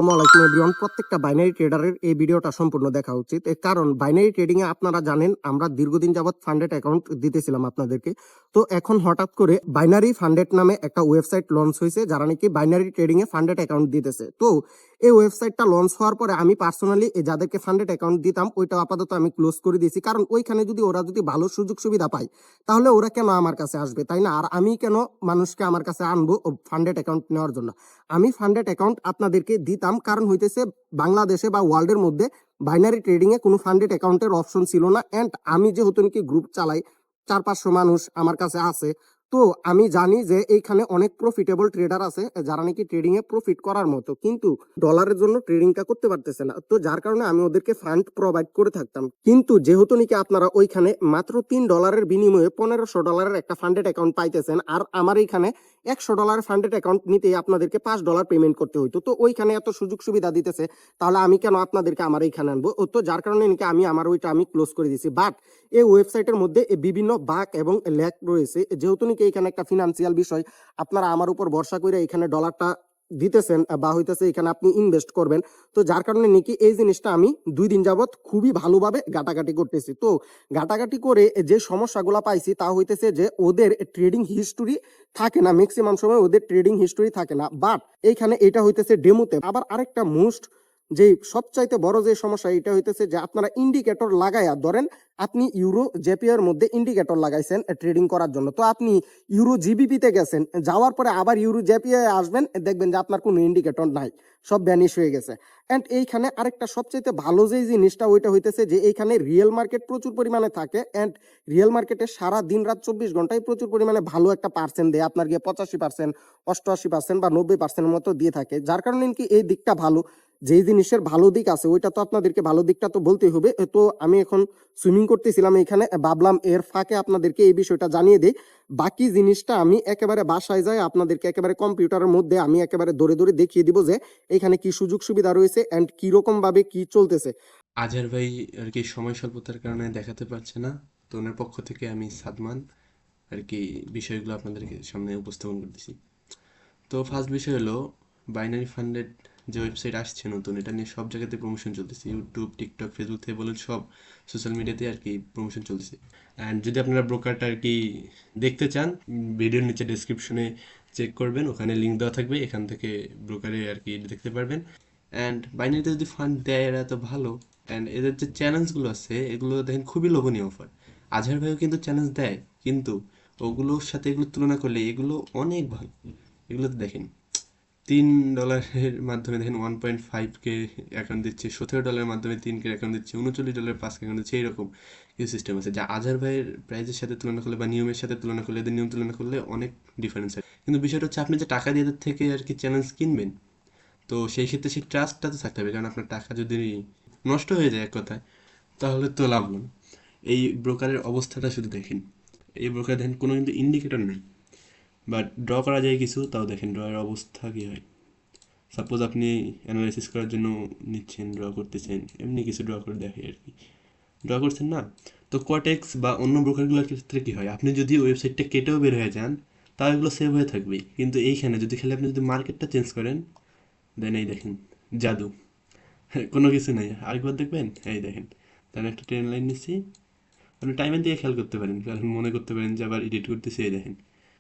আসসালামু আলাইকুম এভরিওয়ান। প্রত্যেকটা বাইনারি ট্রেডারের এই ভিডিওটা সম্পূর্ণ দেখা উচিত, কারণ বাইনারি ট্রেডিং এ আপনারা জানেন আমরা দীর্ঘদিন যাবত ফান্ডেড অ্যাকাউন্ট দিতেছিলাম আপনাদেরকে। তো এখন হঠাৎ করে বাইনারি ফান্ডেড নামে একটা ওয়েবসাইট লঞ্চ হয়েছে, যারা নাকি বাইনারি ট্রেডিং এ ফান্ডেড অ্যাকাউন্ট দিতেছে। তো এই ওয়েবসাইটটা লঞ্চ হওয়ার পরে আমি পার্সোনালি যাদেরকে ফান্ডেড অ্যাকাউন্ট দিতাম ওইটা আপাতত আমি ক্লোজ করে দিয়েছি, কারণ ওইখানে যদি ওরা ভালো সুযোগ সুবিধা পায় তাহলে ওরা কেন আমার কাছে আসবে, তাই না? আর আমি কেন মানুষকে আমার কাছে আনবো ফান্ডেড অ্যাকাউন্ট নেওয়ার জন্য? আমি ফান্ডেড অ্যাকাউন্ট আপনাদেরকে দিতাম, কারণ হইতেছে বাংলাদেশে বা ওয়ার্ল্ডের মধ্যে বাইনারি ট্রেডিং এ কোনো ফান্ডেড অ্যাকাউন্টের অপশন ছিল না। এন্ড আমি যেহেতু নাকি গ্রুপ চালাই, 400-500 মানুষ আমার কাছে আছে, তো আমি জানি যে এইখানে অনেক প্রফিটেবল ট্রেডার আছে যারা নাকি ট্রেডিং এ প্রফিট করার মতো, কিন্তু ডলারের জন্য ট্রেডিংটা করতে পারতেছে না। তো যার কারণে আমি ওদেরকে ফান্ড প্রোভাইড করে থাকতাম। কিন্তু যেহেতু নাকি আপনারা ওইখানে মাত্র $3 বিনিময়ে $1500 একটা ফান্ডেড অ্যাকাউন্ট পাইতেছেন, আর আমার এইখানে $100 ফান্ডেড অ্যাকাউন্ট নিতে আপনাদেরকে $5 পেমেন্ট করতে হইতো। তো ওইখানে এত সুযোগ সুবিধা দিতেছে, তাহলে আমি কেন আপনাদেরকে আমার এইখানে আনবো? তো যার কারণে নাকি আমি ক্লোজ করে দিয়েছি। বাট এই ওয়েবসাইটের মধ্যে বিভিন্ন বাগ এবং ল্যাক রয়েছে, যেহেতু নাকি এখানে একটা ফিনান্সিয়াল বিষয়, আপনারা আমার উপর ভরসা করে এখানে ডলারটা দিতেছেন বা হইতেছে এখানে আপনি ইনভেস্ট করবেন। তো যার কারণে নাকি এই জিনিসটা আমি 2 দিন যাবত খুবই ভালোভাবে গাটাগাটি করতেছি। তো গাটাগাটি করে যে সমস্যাগুলো পাইছি তা হইতেছে যে ওদের ট্রেডিং হিস্টোরি থাকে না, ম্যাক্সিমাম সময় ওদের ট্রেডিং হিস্টোরি থাকে না। বাট এইখানে এটা হইতেছে ডেমোতে। আবার আরেকটা মোস্ট যে সবচাইতে বড় যে সমস্যা এটা হইতেছে যে আপনারা ইন্ডিকেটর লাগাইয়া ধরেন আপনি ইউরো জেপিআর মধ্যে ইন্ডিকেটর লাগাইছেন ট্রেডিং করার জন্য, তো আপনি ইউরো জিবিপিতে গেছেন, যাওয়ার পরে আবার ইউরো জেপিআই আসবেন, দেখবেন যে আপনার কোনো ইন্ডিকেটর নাই, সব ভ্যানিশ হয়ে গেছে। এন্ড এইখানে আরেকটা সবচাইতে ভালো যে জিনিসটা ওইটা হইতেছে যে এইখানে রিয়েল মার্কেট প্রচুর পরিমাণে থাকে। এন্ড রিয়েল মার্কেটে সারা দিন রাত 24 ঘন্টায় প্রচুর পরিমাণে ভালো একটা পার্সেন্ট দেয়, আপনার গিয়ে 85%, 88% বা 90% মতো দিয়ে থাকে। যার কারণে কি এই দিকটা ভালো। যেই জিনিসের ভালো দিক আছে ওইটা তো আপনাদেরকে ভালো দিকটা তো বলতেই হবে। তো আমি এখন সুইমিং করতেছিলাম এখানে, ভাবলাম এর ফাঁকে আপনাদেরকে এই বিষয়টা জানিয়ে দিই। বাকি জিনিসটা আমি একেবারে বাসায় যাই আপনাদেরকে একেবারে কম্পিউটারের মধ্যে আমি একেবারে ধরে ধরে দেখিয়ে দিব যে এখানে কি সুযোগ সুবিধা রয়েছে এন্ড কি রকম ভাবে কি চলতেছে। আজহার ভাই আর কি সময় স্বল্পতার কারণে দেখাতে পারছে না, তো ওনার পক্ষ থেকে আমি সাদমান আর কি বিষয়গুলো আপনাদেরকে সামনে উপস্থাপন করতেছি। তো ফার্স্ট বিষয় হলো বাইনারি ফান্ডেড যে ওয়েবসাইট আসছে নতুন, এটা নিয়ে সব জায়গাতে প্রমোশন চলতেছে, ইউটিউব, টিকটক, ফেসবুক থেকে বলেন সব সোশ্যাল মিডিয়াতে আর কি প্রমোশন চলতেছে। অ্যান্ড যদি আপনারা ব্রোকারটা আর কি দেখতে চান, ভিডিওর নিচে ডেসক্রিপশনে চেক করবেন, ওখানে লিঙ্ক দেওয়া থাকবে, এখান থেকে ব্রোকারে আর কি দেখতে পারবেন। অ্যান্ড বাইনারিতে যদি ফান্ড দেয় এরা তো ভালো। অ্যান্ড এদের যে চ্যালেঞ্জগুলো আছে এগুলো দেখেন খুবই লোভনীয় অফার। আজহার ভাইও কিন্তু চ্যালেঞ্জ দেয়, কিন্তু ওগুলোর সাথে এগুলো তুলনা করলে এগুলো অনেক ভালো। এগুলোতে দেখেন $3 মাধ্যমে দেখেন 1.5K অ্যাকাউন্ট দিচ্ছে, $17 মাধ্যমে 3K অ্যাকাউন্ট দিচ্ছে, $39 5K অ্যাকাউন্ট দিচ্ছে, এইরকম কিছু সিস্টেম আছে যা আজহার ভাইয়ের প্রাইজের সাথে তুলনা করলে বা নিয়মের সাথে তুলনা করলে, এদের নিয়ম তুলনা করলে অনেক ডিফারেন্স আছে। কিন্তু বিষয়টা হচ্ছে আপনি যে টাকা দিয়ে এদের থেকে আর কি চ্যালেঞ্জ কিনবেন, তো সেই ক্ষেত্রে সেই ট্রাস্টটা তো থাকতে হবে, কারণ আপনার টাকা যদি নষ্ট হয়ে যায় এক কথায় তাহলে তো লাভ নেই। এই ব্রোকারের অবস্থাটা শুধু দেখেন, এই ব্রোকার দেখেন কোনো কিন্তু ইন্ডিকেটর নেই, বাট ড্র করা যায় কিছু, তাও দেখেন ড্রয়ের অবস্থা কী হয়। সাপোজ আপনি অ্যানালাইসিস করার জন্য নিচ্ছেন, ড্র করতেছেন, এমনি কিছু ড্র করে দেখে আর কি, ড্র করছেন না। তো কোয়াটেক্স বা অন্য ব্রোকারগুলোর ক্ষেত্রে কী হয়, আপনি যদি ওয়েবসাইটটা কেটেও বের হয়ে যান তাও এগুলো সেভ হয়ে থাকবে। কিন্তু এইখানে যদি খালি আপনি যদি মার্কেটটা চেঞ্জ করেন, দেন এই দেখেন জাদু, কোনো কিছু নেই। আরেকবার দেখবেন, এই দেখেন, তাহলে একটা ট্রেন লাইন নিচ্ছি, আপনি টাইমের দিকে খেয়াল করতে পারেন, কারণ মনে করতে পারেন যে আবার এডিট করতেছি, এই দেখেন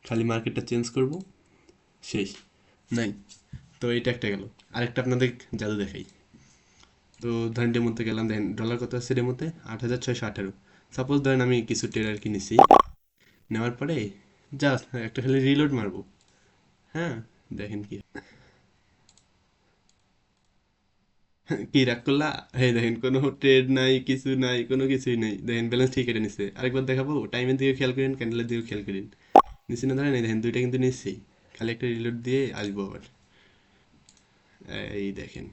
খালি মার্কেটটা চেঞ্জ করব, শেষ নাই। তো এইটা একটা গেল। আরেকটা আপনাদের জাদু দেখাই। তো ধরেন ডেমোতে গেলাম, দেখেন ডলার কত আছে ডেমোতে, 8,618। সাপোজ ধরেন আমি কিছু ট্রেডার কিনেছি, নেওয়ার পরে জাস্ট একটা খালি রিলোড মারবো, হ্যাঁ দেখেন কি কি রাগ করলা, এই দেখেন কোনো ট্রেড নাই, কিছু নাই, কোনো কিছুই নাই, দেখেন ব্যালেন্স ঠিক কেটে নিচ্ছে। আরেকবার দেখাবো, টাইমের দিকে খেয়াল করেন, ক্যান্ডেলের দিকে খেয়াল করেন, নিচে না ধরেন, এই দেখেন দুইটা কিন্তু নিচ্ছেই, খালি একটা রিলোড দিয়ে আসবো আবার। এই দেখেন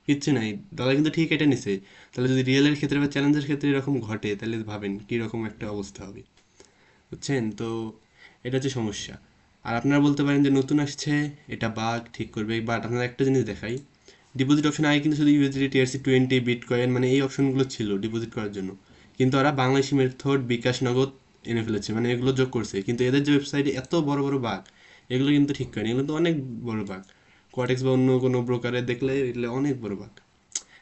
কিচ্ছু নাই, ডলার কিন্তু ঠিক এটা নিছে। তাহলে যদি রিয়েলের ক্ষেত্রে বা চ্যালেঞ্জের ক্ষেত্রে এরকম ঘটে, তাহলে ভাবেন কীরকম একটা অবস্থা হবে, বুঝছেন? তো এটা হচ্ছে সমস্যা। আর আপনারা বলতে পারেন যে নতুন আসছে, এটা বাগ ঠিক করবে, বাট আপনারা একটা জিনিস দেখাই, ডিপোজিট অপশন আগে কিন্তু শুধু ইউএসডি, TRC20, বিটকয়েন মানে এই অপশনগুলো ছিল ডিপোজিট করার জন্য, কিন্তু ওরা বাংলাদেশি মেথড, বিকাশ নগদ এনে ফেলেছে, মানে এগুলো যোগ করছে। কিন্তু এদের যে ওয়েবসাইটে এত বড় বড় বাগ, এগুলো কিন্তু ঠিক করেনি, এগুলো তো অনেক বড় বাগ। কোয়াটেক্স বা অন্য কোনো ব্রোকারে দেখলে এগুলো অনেক বড় বাগ।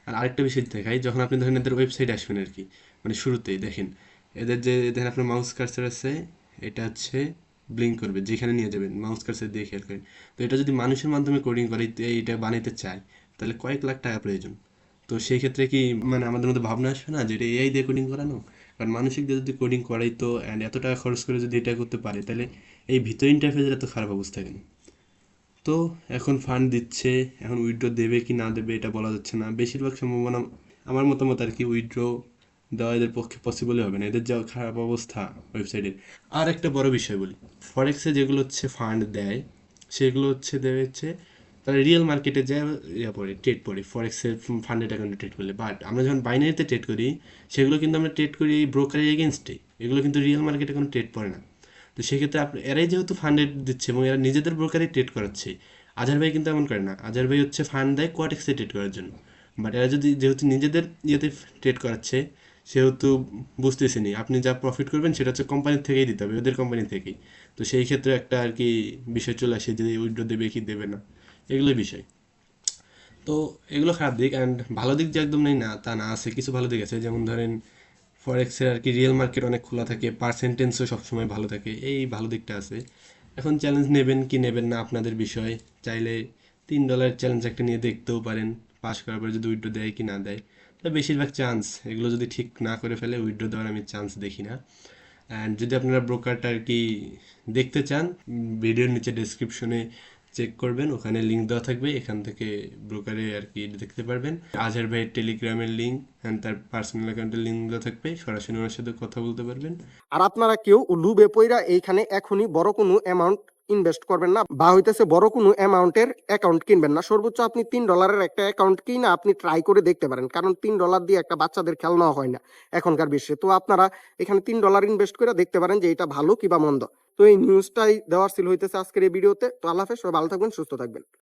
আর আরেকটা বিষয় দেখাই, যখন আপনি ধরেন এদের ওয়েবসাইট আসবেন আর কি, মানে শুরুতেই দেখেন এদের যে দেখেন আপনার মাউস কার্সার আছে, এটা হচ্ছে ব্লিঙ্ক করবে যেখানে নিয়ে যাবেন, মাউস কার্সার দিয়ে খেয়াল করেন। তো এটা যদি মানুষের মাধ্যমে কোডিং করে এইটা বানাইতে চায়, তাহলে কয়েক লাখ টাকা প্রয়োজন। তো সেই ক্ষেত্রে কি মানে আমাদের মধ্যে ভাবনা আসবে না যে এটা এআই দিয়ে কোডিং করানো? কারণ মানসিক দিয়ে যদি কোডিং করাই তো, অ্যান্ড এত টাকা খরচ করে যদি এটা করতে পারে, তাহলে এই ভিতর ইন্টারফেসের এত খারাপ অবস্থা কেন? তো এখন ফান্ড দিচ্ছে, এখন উইথড্র দেবে কি না দেবে এটা বলা যাচ্ছে না। বেশিরভাগ সম্ভাবনা, আমার মতামত আর কি, উইথড্র দেওয়া এদের পক্ষে পসিবলই হবে না, এদের যা খারাপ অবস্থা ওয়েবসাইটের। আর একটা বড় বিষয় বলি, ফরেক্সে যেগুলো হচ্ছে ফান্ড দেয়, সেগুলো হচ্ছে দেয় হচ্ছে তারা রিয়েল মার্কেটে যায় পড়ে ট্রেড পড়ে, ফরেক্সের ফান্ডেড অ্যাকাউন্টে ট্রেড করলে। বাট আমরা যখন বাইনারিতে ট্রেড করি, সেগুলো কিন্তু আমরা ট্রেড করি এই ব্রোকারের এগেনস্টে, এগুলো কিন্তু রিয়েল মার্কেটে কোনো ট্রেড পড়ে না। তো সেক্ষেত্রে এরাই যেহেতু ফান্ডেড দিচ্ছে এবং এরা নিজেদের ব্রোকারই ট্রেড করাচ্ছে, আজহার ভাই কিন্তু এমন করে না। আজহার ভাই হচ্ছে ফান্ড দেয় কোয়াটেক্সে ট্রেড করার জন্য, বাট এরা যদি যেহেতু নিজেদের ইয়েতে ট্রেড করাচ্ছে, সেহেতু বুঝতেছি নি আপনি যা প্রফিট করবেন সেটা হচ্ছে কোম্পানির থেকেই দিতে হবে, ওদের কোম্পানি থেকেই। তো সেই ক্ষেত্রে একটা আর কি বিষয় চলে আসে যে উইথড্র দেবে কি দেবে না, এগুলোই বিষয়। তো এগুলো খারাপ দিক। অ্যান্ড ভালো দিক যে একদম নেই না তা না, আছে কিছু ভালো দিক আছে। যেমন ধরেন ফরেক্সের আর কি রিয়েল মার্কেট অনেক খোলা থাকে, পার্সেন্টেজও সবসময় ভালো থাকে, এই ভালো দিকটা আছে। এখন চ্যালেঞ্জ নেবেন কি নেবেন না আপনাদের বিষয়। চাইলে $3 চ্যালেঞ্জ একটা নিয়ে দেখতেও পারেন, পাস করার পরে যদি উইথড্র দেয় কি না দেয়। তো বেশিরভাগ চান্স এগুলো যদি ঠিক না করে ফেলে উইথড্র দেওয়ার আমি চান্স দেখি না। অ্যান্ড যদি আপনারা ব্রোকারটা আর কি দেখতে চান, ভিডিওর নিচে ডেসক্রিপশনে চেক করবেন, ওখানে লিঙ্ক দেওয়া থাকবে, এখান থেকে ব্রোকারে আর কি দেখতে পারবেন। আজহার ভাইয়ের টেলিগ্রামের লিঙ্ক অ্যান্ড তার পার্সোনাল অ্যাকাউন্টের লিঙ্ক দেওয়া থাকবে, সরাসরি ওনার সাথে কথা বলতে পারবেন। আর আপনারা কেউ লুবে পইরা এইখানে এখনই বড় কোনো অ্যামাউন্ট ইনভেস্ট করবেন না, বা হইতেছে বড় কোনো অ্যামাউন্টের অ্যাকাউন্ট কিনবেন না। সর্বোচ্চ আপনি $3 একটা অ্যাকাউন্ট কিনা আপনি ট্রাই করে দেখতে পারেন, কারণ $3 দিয়ে একটা বাচ্চাদের খেলনা হয় না এখনকার বিশ্বে। তো আপনারা এখানে $3 ইনভেস্ট করে দেখতে পারেন যে এটা ভালো কিবা মন্দ। তো এই নিউজটাই দেওয়ার ছিল হইতেছে আজকের এই ভিডিওতে। তো আল্লাহ হাফেজ, সবাই ভালো থাকবেন, সুস্থ থাকবেন।